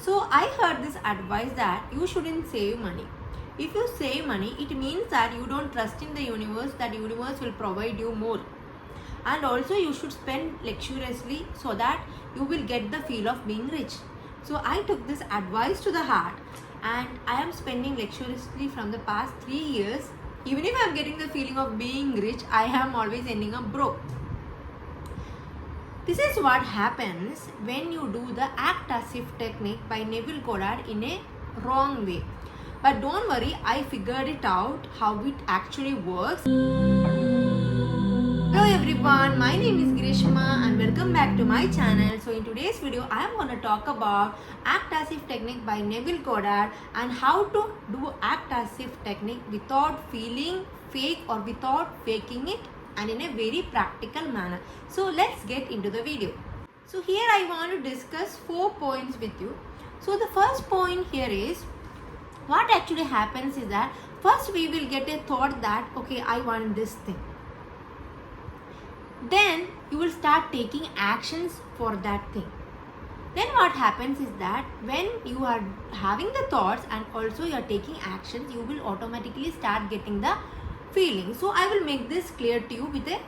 So I heard this advice that you shouldn't save money. If you save money, it means that you don't trust in the universe, that universe will provide you more. And also you should spend luxuriously so that you will get the feel of being rich. So I took this advice to the heart and I am spending luxuriously from the past 3 years. Even if I am getting the feeling of being rich, I am always ending up broke. This is what happens when you do the act as if technique by Neville Goddard in a wrong way. But don't worry, I figured it out how it actually works. Hello everyone, my name is Grishma and welcome back to my channel. So in today's video, I am going to talk about act as if technique by Neville Goddard and how to do act as if technique without feeling fake or without faking it, and in a very practical manner. So let's get into the video. So here I want to discuss 4 points with you. So the first point here is, what actually happens is that first we will get a thought that okay, I want this thing. Then you will start taking actions for that thing. Then what happens is that when you are having the thoughts and also you are taking actions, you will automatically start getting the feeling. So I will make this clear to you with an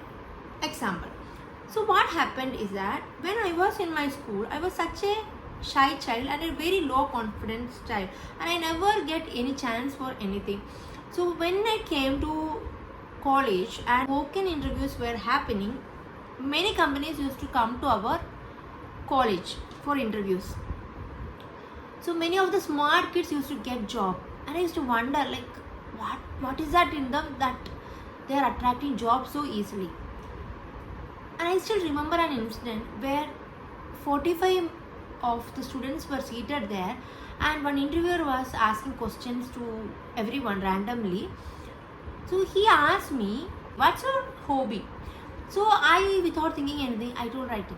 example. So what happened is that when I was in my school, I was such a shy child and a very low confidence child, and I never get any chance for anything. So when I came to college and spoken interviews were happening, many companies used to come to our college for interviews. So many of the smart kids used to get job, and I used to wonder like what is that in them that they are attracting jobs so easily. And I still remember an incident where 45 of the students were seated there and one interviewer was asking questions to everyone randomly. So he asked me, what's your hobby? So I, without thinking anything, I told writing.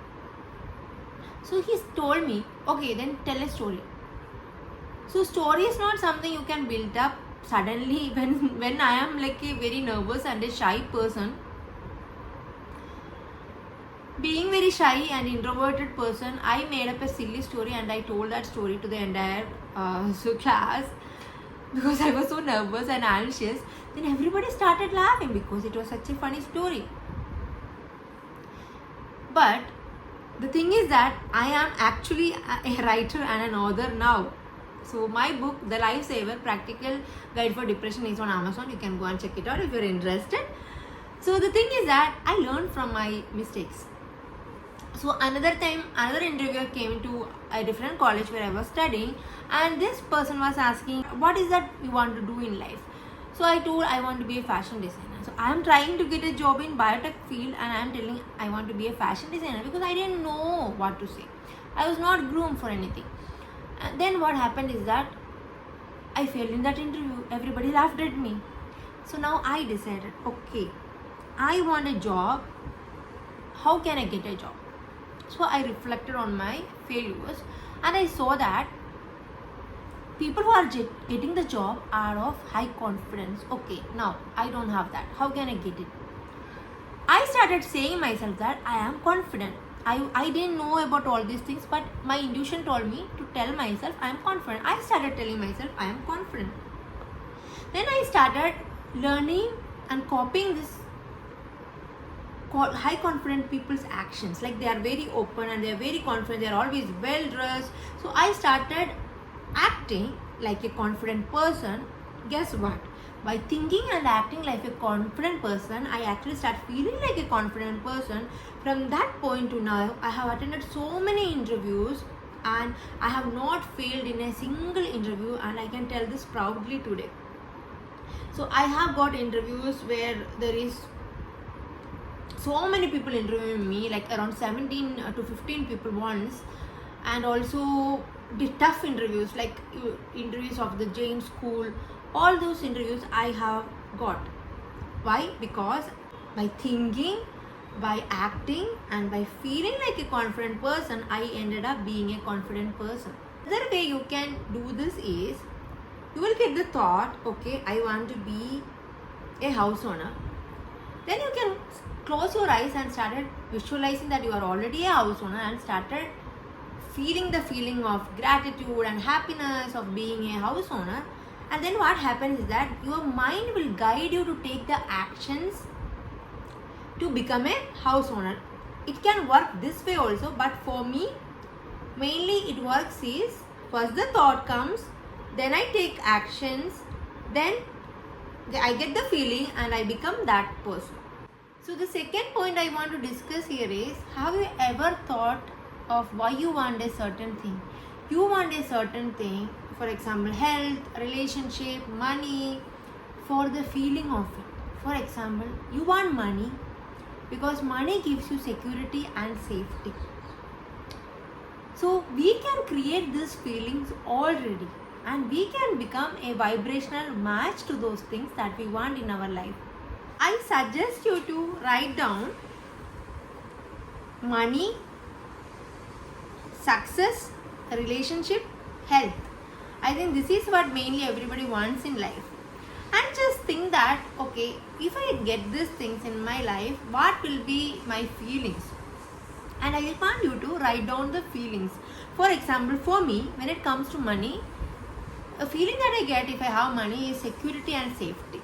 So he told me, okay, then tell a story. So story is not something you can build up suddenly. When I am like a very nervous and a shy person, being very shy and introverted person, I made up a silly story and I told that story to the entire class because I was so nervous and anxious. Then everybody started laughing because it was such a funny story. But the thing is that I am actually a writer and an author now. So my book, The Lifesaver, Practical Guide for Depression, is on Amazon. You can go and check it out if you're interested. So the thing is that I learned from my mistakes. So another time, another interviewer came to a different college where I was studying, and this person was asking, what is that you want to do in life? So I told I want to be a fashion designer. So I am trying to get a job in biotech field and I am telling I want to be a fashion designer because I didn't know what to say. I was not groomed for anything. And then what happened is that I failed in that interview. Everybody laughed at me. So now I decided, okay, I want a job. How can I get a job? So I reflected on my failures and I saw that people who are getting the job are of high confidence. Okay, now I don't have that. How can I get it? I started saying myself that I am confident. I didn't know about all these things, but my intuition told me to tell myself I am confident. I started telling myself I am confident. Then I started learning and copying this high confident people's actions. Like they are very open and they are very confident. They are always well dressed. So I started acting like a confident person. Guess what? By thinking and acting like a confident person, I actually start feeling like a confident person. From that point to now, I have attended so many interviews and I have not failed in a single interview, and I can tell this proudly today. So I have got interviews where there is so many people interviewing me, like around 17 to 15 people once, and also the tough interviews like interviews of the Jain school. All those interviews I have got. Why? Because by thinking, by acting and by feeling like a confident person, I ended up being a confident person. Another way you can do this is, you will get the thought, okay, I want to be a house owner. Then you can close your eyes and started visualizing that you are already a house owner and started feeling the feeling of gratitude and happiness of being a house owner. And then what happens is that your mind will guide you to take the actions to become a house owner. It can work this way also, but for me, mainly it works is first the thought comes, then I take actions, then I get the feeling and I become that person. So the second point I want to discuss here is, have you ever thought of why you want a certain thing? You want a certain thing, for example, health, relationship, money, for the feeling of it. For example, you want money because money gives you security and safety. So we can create these feelings already, and we can become a vibrational match to those things that we want in our life. I suggest you to write down money, success, relationship, health. I think this is what mainly everybody wants in life. And just think that, okay, if I get these things in my life, what will be my feelings? And I want you to write down the feelings. For example, for me, when it comes to money, a feeling that I get if I have money is security and safety.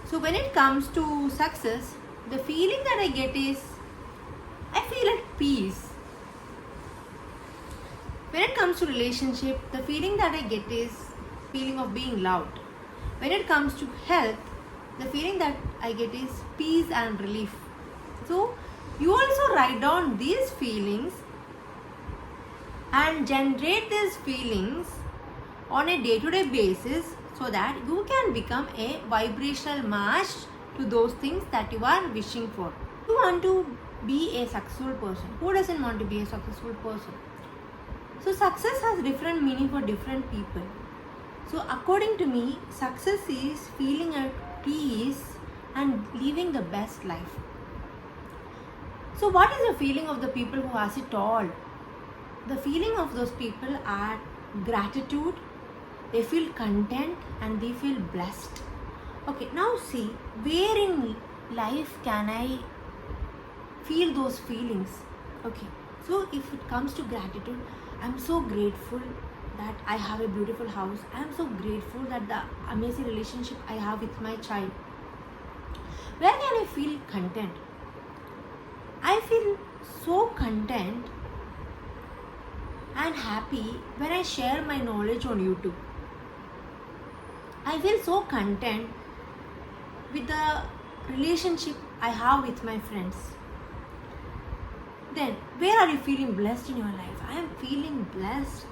So when it comes to success, the feeling that I get is I feel at peace. When it comes to relationship, the feeling that I get is feeling of being loved. When it comes to health, the feeling that I get is peace and relief. So you also write down these feelings and generate these feelings on a day-to-day basis, so that you can become a vibrational match to those things that you are wishing for. You want to be a successful person. Who doesn't want to be a successful person? So success has different meaning for different people. So according to me, success is feeling at peace and living the best life. So what is the feeling of the people who has it all? The feeling of those people are gratitude, they feel content and they feel blessed. Okay, now see, where in life can I feel those feelings? Okay, so if it comes to gratitude, I'm so grateful that I have a beautiful house. I'm so grateful that the amazing relationship I have with my child. Where can I feel content? I feel so content and happy when I share my knowledge on YouTube. I feel so content with the relationship I have with my friends. Then, where are you feeling blessed in your life? I am feeling blessed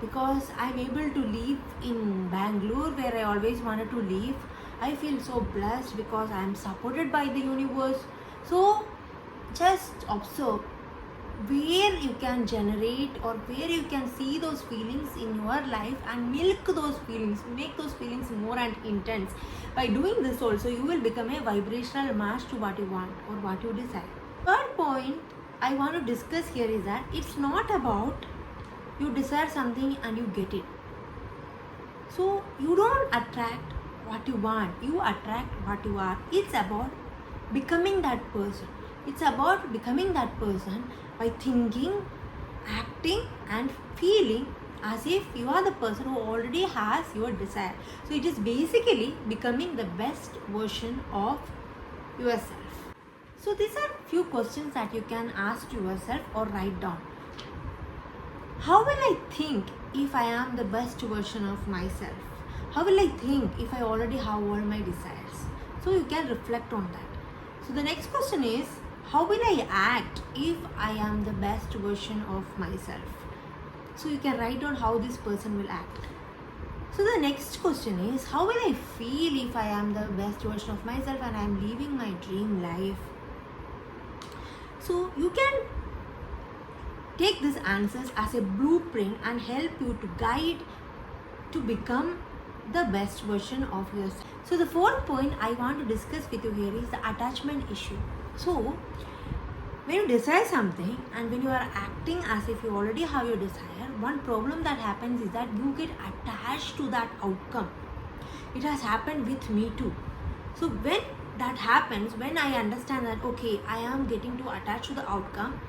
because I am able to live in Bangalore, where I always wanted to live. I feel so blessed because I am supported by the universe. So, just observe where you can generate or where you can see those feelings in your life and milk those feelings, make those feelings more and intense. By doing this also, you will become a vibrational match to what you want or what you desire. Third point I want to discuss here is that it's not about you desire something and you get it. So you don't attract what you want, you attract what you are. It's about becoming that person. It's about becoming that person by thinking, acting and feeling as if you are the person who already has your desire. So it is basically becoming the best version of yourself. So these are few questions that you can ask to yourself or write down. How will I think if I am the best version of myself? How will I think if I already have all my desires? So you can reflect on that. So the next question is, how will I act if I am the best version of myself? So you can write down how this person will act. So the next question is, how will I feel if I am the best version of myself and I am living my dream life? So you can take these answers as a blueprint and help you to guide to become the best version of yourself. So the fourth point I want to discuss with you here is the attachment issue. So when you desire something and when you are acting as if you already have your desire, one problem that happens is that you get attached to that outcome. It has happened with me too. So when that happens, when I understand that okay, I am getting to attach to the outcome,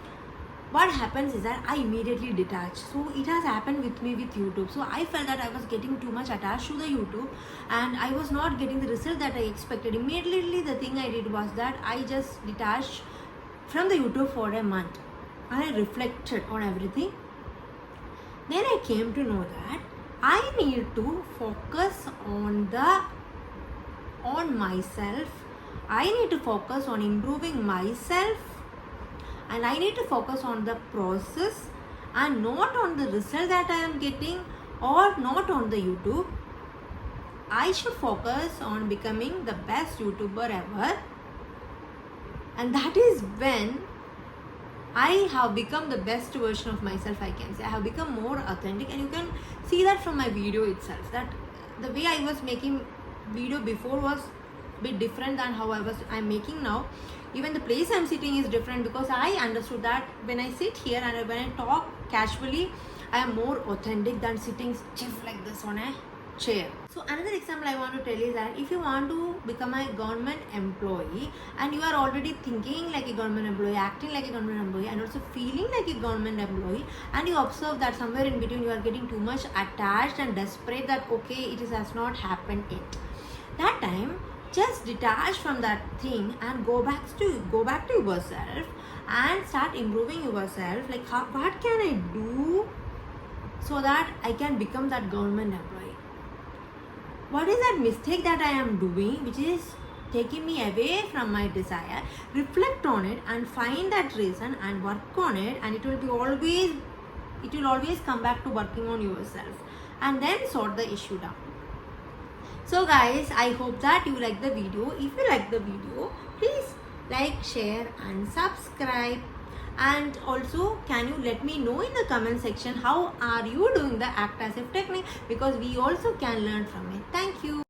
what happens is that I immediately detach. So it has happened with me with YouTube. So I felt that I was getting too much attached to the YouTube and I was not getting the result that I expected. Immediately the thing I did was that I just detached from the YouTube for a month. I reflected on everything. Then I came to know that I need to focus on myself. I need to focus on improving myself, and I need to focus on the process and not on the result that I am getting or not on the YouTube. I should focus on becoming the best YouTuber ever, and that is when I have become the best version of myself, I can say. I have become more authentic, and you can see that from my video itself, that the way I was making video before was a bit different than how I'm making now. Even the place I'm sitting is different, because I understood that when I sit here and when I talk casually, I am more authentic than sitting stiff like this on a chair. So another example I want to tell is that if you want to become a government employee and you are already thinking like a government employee, acting like a government employee, and also feeling like a government employee, and you observe that somewhere in between you are getting too much attached and desperate that okay, it has not happened yet. That time, just detach from that thing and go back to yourself and start improving yourself. Like what can I do so that I can become that government employee? What is that mistake that I am doing which is taking me away from my desire? Reflect on it and find that reason and work on it, and it will always come back to working on yourself, and then sort the issue down. So guys, I hope that you like the video. If you like the video, please like, share and subscribe. And also, can you let me know in the comment section how are you doing the act as if technique, because we also can learn from it. Thank you.